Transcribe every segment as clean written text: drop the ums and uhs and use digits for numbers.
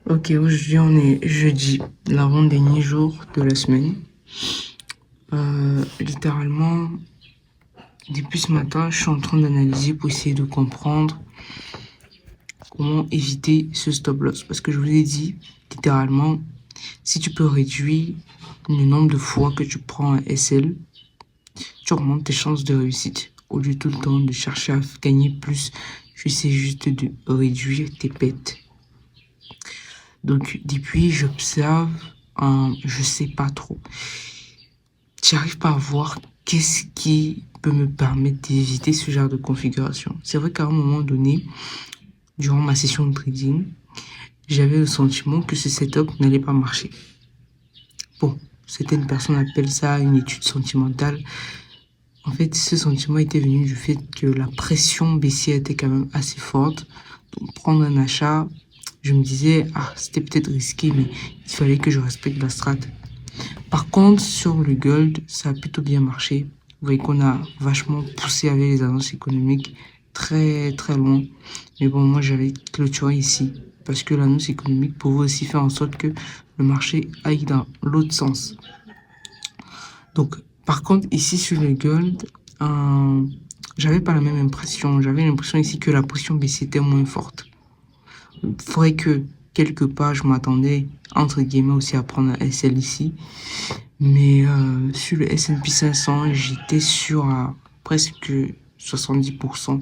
Ok, aujourd'hui on est jeudi, l'avant-dernier jour de la semaine. Littéralement, depuis ce matin, je suis en train d'analyser pour essayer de comprendre comment éviter ce stop loss. Parce que je vous ai dit, littéralement, si tu peux réduire le nombre de fois que tu prends un SL, tu augmentes tes chances de réussite. Au lieu tout le temps de chercher à gagner plus, tu essaies juste de réduire tes pertes. Donc, depuis, j'observe, je sais pas trop. J'arrive pas à voir qu'est-ce qui peut me permettre d'éviter ce genre de configuration. C'est vrai qu'à un moment donné, durant ma session de trading, j'avais le sentiment que ce setup n'allait pas marcher. Bon, certaines personnes appellent ça une étude sentimentale. En fait, ce sentiment était venu du fait que la pression baissière était quand même assez forte. Donc, prendre un achat, je me disais, c'était peut-être risqué, mais il fallait que je respecte la strat. Par contre, sur le gold, ça a plutôt bien marché. Vous voyez qu'on a vachement poussé avec les annonces économiques très très loin. Mais bon, moi j'avais clôturé ici parce que l'annonce économique pouvait aussi faire en sorte que le marché aille dans l'autre sens. Donc, par contre, ici sur le gold, j'avais pas la même impression. J'avais l'impression ici que la pression baissière était moins forte. Il faudrait que quelque part je m'attendais entre guillemets aussi à prendre un SL ici. Mais sur le S&P 500, j'étais sûr à presque 70%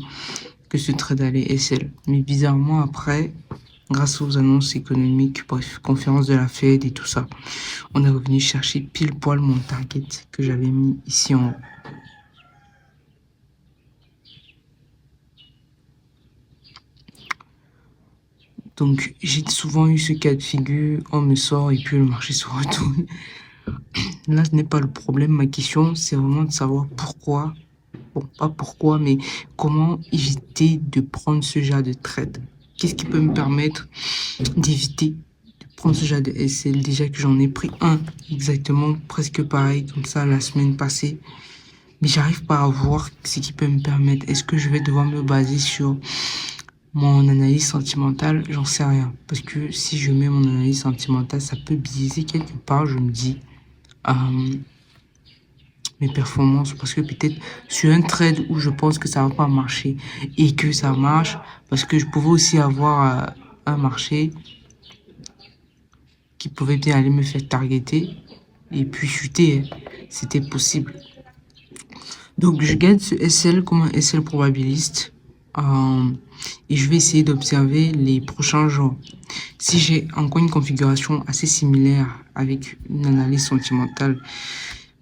que ce trade allait SL. Mais bizarrement, après, grâce aux annonces économiques, bref, conférence de la Fed et tout ça, on est revenu chercher pile poil mon target que j'avais mis ici en haut. Donc, j'ai souvent eu ce cas de figure, on me sort et puis le marché se retourne. Là, ce n'est pas le problème. Ma question, c'est vraiment de savoir pourquoi. Bon, pas pourquoi, mais comment éviter de prendre ce genre de trade. Qu'est-ce qui peut me permettre d'éviter de prendre ce genre de SL? Déjà que j'en ai pris un exactement presque pareil comme ça la semaine passée. Mais j'arrive pas à voir ce qui peut me permettre. Est-ce que je vais devoir me baser sur mon analyse sentimentale? J'en sais rien. Parce que si je mets mon analyse sentimentale, ça peut biaiser quelque part, je me dis, mes performances. Parce que peut-être sur un trade où je pense que ça va pas marcher et que ça marche, parce que je pouvais aussi avoir un marché qui pouvait bien aller me faire targeter et puis chuter. C'était possible. Donc, je garde ce SL comme un SL probabiliste. Et je vais essayer d'observer les prochains jours. Si j'ai encore une configuration assez similaire avec une analyse sentimentale,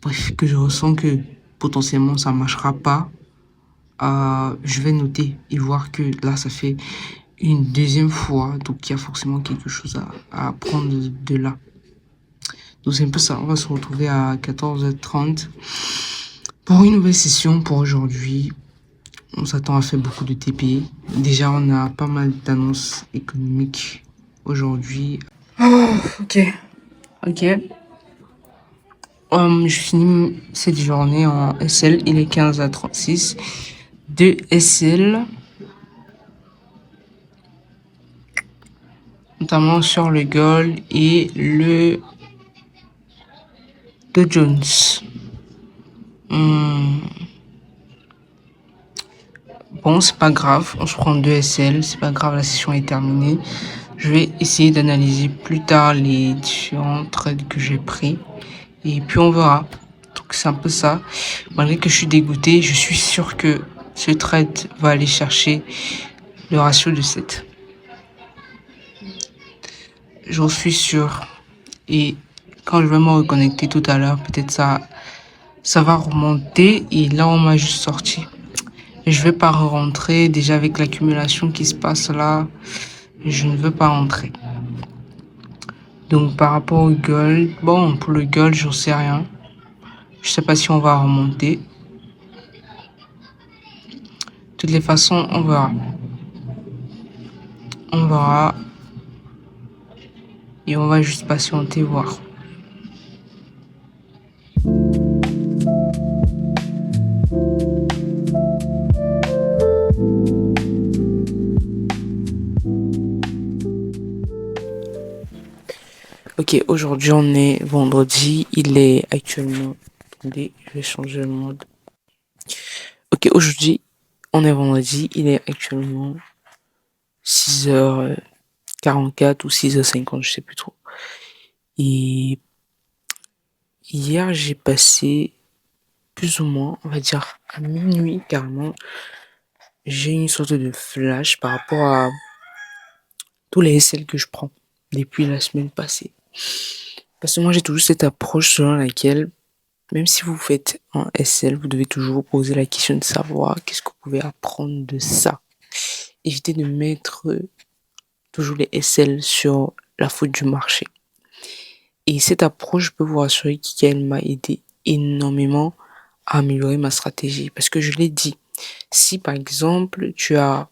bref, que je ressens que potentiellement ça ne marchera pas, je vais noter et voir que là, ça fait une deuxième fois. Donc, il y a forcément quelque chose à apprendre de là. Donc, c'est un peu ça. On va se retrouver à 14h30 pour une nouvelle session pour aujourd'hui. On s'attend à faire beaucoup de TP. Déjà, on a pas mal d'annonces économiques aujourd'hui. Ok. Je finis cette journée en SL. Il est 15h36. Deux SL. Notamment sur le gold et le Dow Jones. Bon, c'est pas grave, on se prend 2 SL, c'est pas grave, la session est terminée. Je vais essayer d'analyser plus tard les différents trades que j'ai pris. Et puis on verra. Donc c'est un peu ça. Malgré que je suis dégoûté, je suis sûr que ce trade va aller chercher le ratio de 7. J'en suis sûr. Et quand je vais me reconnecter tout à l'heure, peut-être ça va remonter. Et là, on m'a juste sorti. Je vais pas rentrer. Déjà avec l'accumulation qui se passe là, je ne veux pas rentrer. Donc par rapport au gold, bon, pour le gold, j'en sais rien. Je sais pas si on va remonter. De toutes les façons, on verra. On verra. Et on va juste patienter, voir. Ok, aujourd'hui on est vendredi, il est actuellement... Attendez, je vais changer le mode. Ok, aujourd'hui on est vendredi, il est actuellement 6h44 ou 6h50, je sais plus trop. Et hier j'ai passé plus ou moins, on va dire à minuit carrément, j'ai une sorte de flash par rapport à tous les SL que je prends depuis la semaine passée. Parce que moi j'ai toujours cette approche selon laquelle même si vous faites un SL, vous devez toujours vous poser la question de savoir qu'est-ce que vous pouvez apprendre de ça. Évitez de mettre toujours les SL sur la faute du marché. Et cette approche, je peux vous rassurer qu'elle m'a aidé énormément à améliorer ma stratégie. Parce que je l'ai dit, si par exemple tu as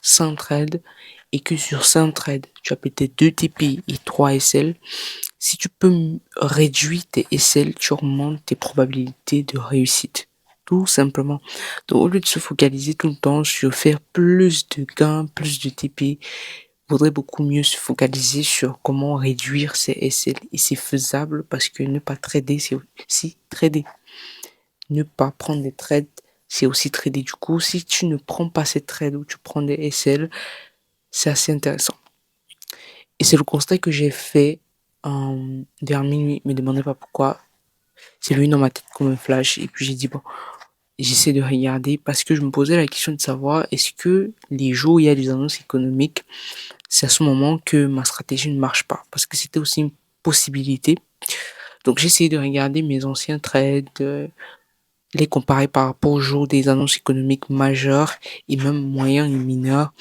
100 trades et que sur 100 trades, tu as peut-être 2 TP et 3 SL, si tu peux réduire tes SL, tu augmentes tes probabilités de réussite. Tout simplement. Donc, au lieu de se focaliser tout le temps sur faire plus de gains, plus de TP, vaudrait beaucoup mieux se focaliser sur comment réduire ses SL. Et c'est faisable parce que ne pas trader, c'est aussi trader. Ne pas prendre des trades, c'est aussi trader. Du coup, si tu ne prends pas ces trades ou tu prends des SL, c'est assez intéressant. Et c'est le constat que j'ai fait vers minuit. Me demandez pas pourquoi. C'est venu dans ma tête comme un flash. Et puis j'ai dit, bon, j'essaie de regarder parce que je me posais la question de savoir est-ce que les jours où il y a des annonces économiques, c'est à ce moment que ma stratégie ne marche pas. Parce que c'était aussi une possibilité. Donc j'ai essayé de regarder mes anciens trades, les comparer par rapport aux jours des annonces économiques majeures et même moyennes et mineures.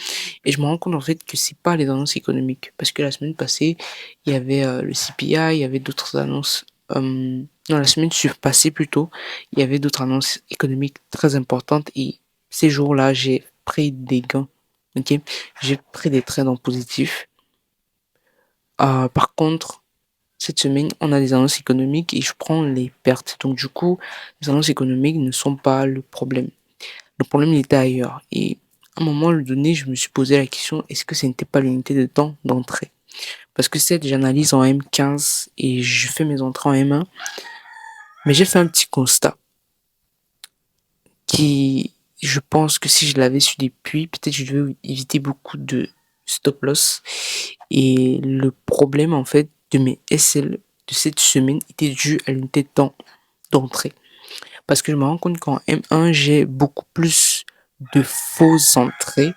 Et je me rends compte en fait que c'est pas les annonces économiques. Parce que la semaine passée, il y avait le CPI, il y avait d'autres annonces. Non, la semaine surpassée plutôt, il y avait d'autres annonces économiques très importantes. Et ces jours-là, j'ai pris des gains. Ok, j'ai pris des trades en positif. Par contre, cette semaine, on a des annonces économiques et je prends les pertes. Donc du coup, les annonces économiques ne sont pas le problème. Le problème il était ailleurs. Et à un moment donné, je me suis posé la question, est-ce que ce n'était pas l'unité de temps d'entrée? Parce que certes, j'analyse en M15 et je fais mes entrées en M1, mais j'ai fait un petit constat qui, je pense que si je l'avais su depuis, peut-être je devais éviter beaucoup de stop loss. Et le problème, en fait, de mes SL de cette semaine était dû à l'unité de temps d'entrée. Parce que je me rends compte qu'en M1, j'ai beaucoup plus de fausses entrées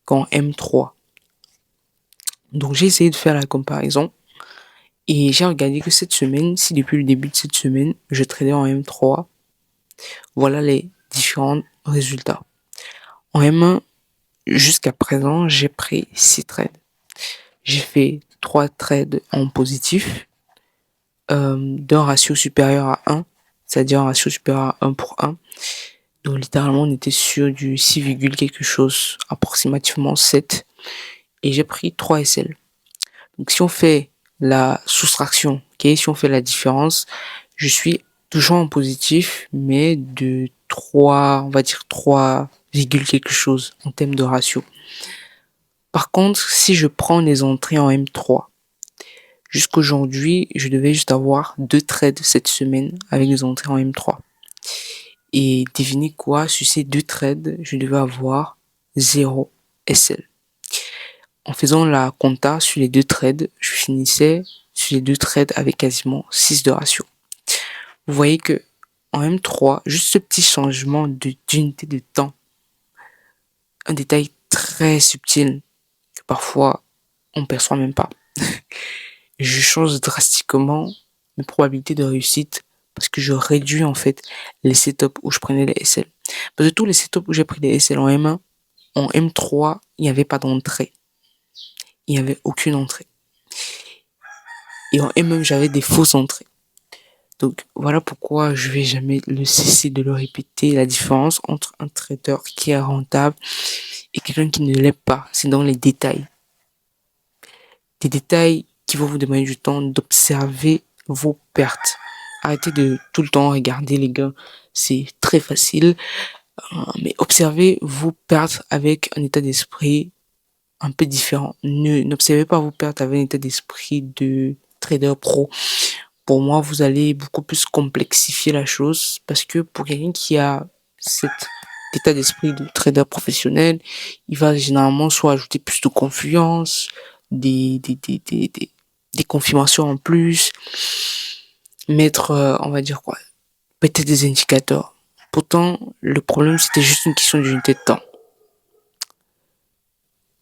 qu'en M3. Donc j'ai essayé de faire la comparaison et j'ai regardé que cette semaine, si depuis le début de cette semaine, je tradais en M3, voilà les différents résultats. En M1, jusqu'à présent, j'ai pris 6 trades. J'ai fait 3 trades en positif, d'un ratio supérieur à 1, c'est-à-dire un ratio supérieur à 1 pour 1. Donc littéralement, on était sur du 6, quelque chose, approximativement 7. Et j'ai pris 3 SL. Donc si on fait la soustraction, ok, si on fait la différence, je suis toujours en positif, mais de 3, on va dire 3, quelque chose en termes de ratio. Par contre, si je prends les entrées en M3, jusqu'aujourd'hui, je devais juste avoir 2 trades cette semaine avec les entrées en M3. Et devinez quoi, sur ces 2 trades, je devais avoir 0 SL. En faisant la compta sur les 2 trades, je finissais sur les 2 trades avec quasiment 6 de ratio. Vous voyez que en M3, juste ce petit changement d'unité de temps, un détail très subtil que parfois on perçoit même pas. Je change drastiquement mes probabilités de réussite parce que je réduis en fait les setups où je prenais les SL. Parce que tous les setups où j'ai pris des SL en M1, en M3, il n'y avait pas d'entrée. Il n'y avait aucune entrée. Et en M1, j'avais des fausses entrées. Donc voilà pourquoi je vais jamais le cesser de le répéter. La différence entre un trader qui est rentable et quelqu'un qui ne l'est pas, c'est dans les détails. Des détails qui vont vous demander du temps d'observer vos pertes. Arrêtez de tout le temps regarder les gains, c'est très facile, mais observez vos pertes avec un état d'esprit un peu différent. N'observez pas vos pertes avec un état d'esprit de trader pro. Pour moi, vous allez beaucoup plus complexifier la chose parce que pour quelqu'un qui a cet état d'esprit de trader professionnel, il va généralement soit ajouter plus de confiance, des confirmations en plus, mettre, on va dire quoi, peut-être des indicateurs. Pourtant, le problème, c'était juste une question d'unité de temps.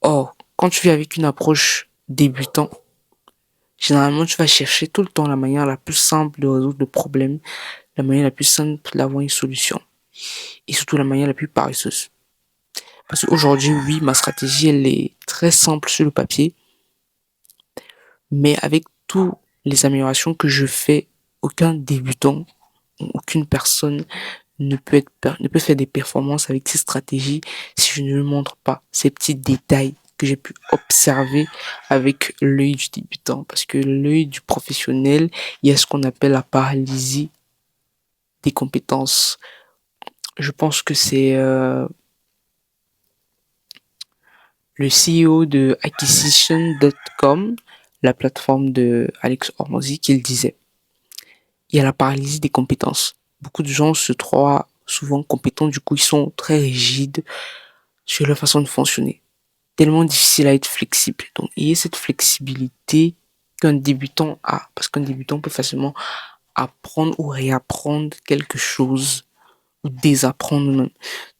Or, quand tu viens avec une approche débutant, généralement, tu vas chercher tout le temps la manière la plus simple de résoudre le problème, la manière la plus simple d'avoir une solution. Et surtout la manière la plus paresseuse. Parce qu'aujourd'hui, oui, ma stratégie, elle est très simple sur le papier, mais avec toutes les améliorations que je fais, aucun débutant, aucune personne ne peut faire des performances avec ces stratégies si je ne lui montre pas ces petits détails que j'ai pu observer avec l'œil du débutant. Parce que l'œil du professionnel, il y a ce qu'on appelle la paralysie des compétences. Je pense que c'est le CEO de Acquisition.com, la plateforme de Alex Hormozy, qui le disait. Il y a la paralysie des compétences. Beaucoup de gens se croient souvent compétents, du coup ils sont très rigides sur leur façon de fonctionner. Tellement difficile à être flexible. Donc il y a cette flexibilité qu'un débutant a, parce qu'un débutant peut facilement apprendre ou réapprendre quelque chose, ou désapprendre même.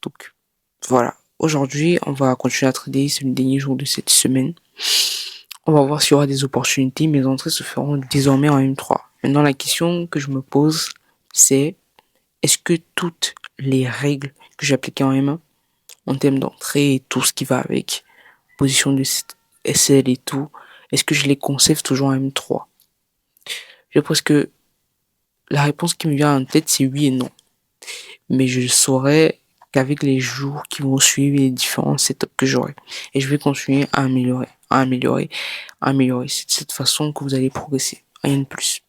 Donc voilà. Aujourd'hui, on va continuer à trader, c'est le dernier jour de cette semaine. On va voir s'il y aura des opportunités. Mes entrées se feront désormais en M3. Maintenant, la question que je me pose, c'est est-ce que toutes les règles que j'ai appliquées en M1, en termes d'entrée et tout ce qui va avec, position de SL et tout, est-ce que je les conserve toujours en M3? Je pense que la réponse qui me vient en tête, c'est oui et non. Mais je saurai qu'avec les jours qui vont suivre les différents setups que j'aurai. Et je vais continuer à améliorer. C'est de cette façon que vous allez progresser. Rien de plus.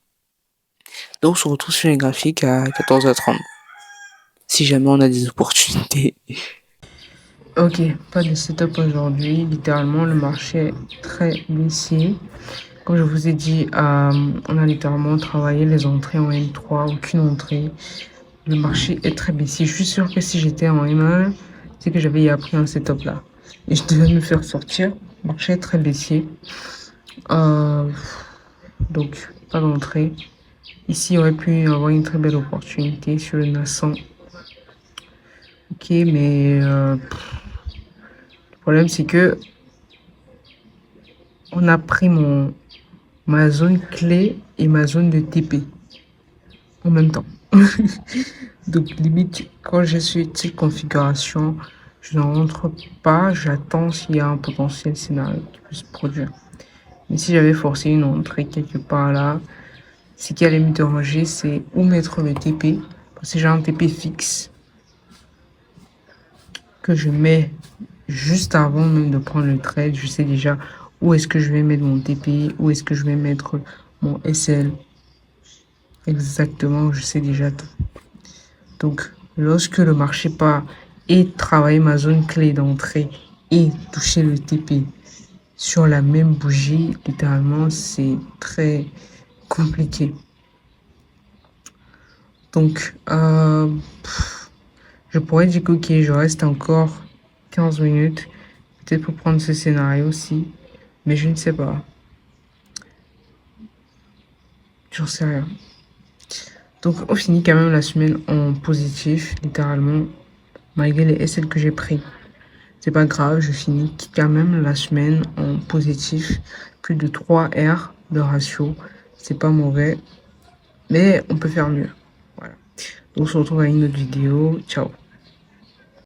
Donc, on se retrouve sur les graphiques à 14h30. Si jamais on a des opportunités. Ok, pas de setup aujourd'hui. Littéralement, le marché est très baissier. Comme je vous ai dit, on a littéralement travaillé les entrées en M3, aucune entrée. Le marché est très baissier. Je suis sûr que si j'étais en M1, c'est que j'avais appris un setup là. Et je devais me faire sortir. Le marché est très baissier. Donc, pas d'entrée. Ici, il aurait pu y avoir une très belle opportunité sur le Nascent. Ok, mais le problème, c'est que on a pris ma zone clé et ma zone de TP en même temps. Donc, limite, quand je suis cette configuration, je ne rentre pas, j'attends s'il y a un potentiel scénario qui peut se produire. Mais si j'avais forcé une entrée quelque part là, ce qui allait me déranger, c'est où mettre le TP. Parce que j'ai un TP fixe que je mets juste avant même de prendre le trade. Je sais déjà où est-ce que je vais mettre mon TP, où est-ce que je vais mettre mon SL. Exactement, je sais déjà tout. Donc, lorsque le marché part et travailler ma zone clé d'entrée et toucher le TP sur la même bougie, littéralement, c'est très compliqué. Donc, je pourrais dire que ok, je reste encore 15 minutes, peut-être pour prendre ce scénario-ci, mais je ne sais pas. J'en sais rien. Donc, on finit quand même la semaine en positif, littéralement, malgré les SL que j'ai pris. C'est pas grave, je finis quand même la semaine en positif. Plus de 3 R de ratio. C'est pas mauvais, mais on peut faire mieux. Voilà. Donc, on se retrouve à une autre vidéo. Ciao.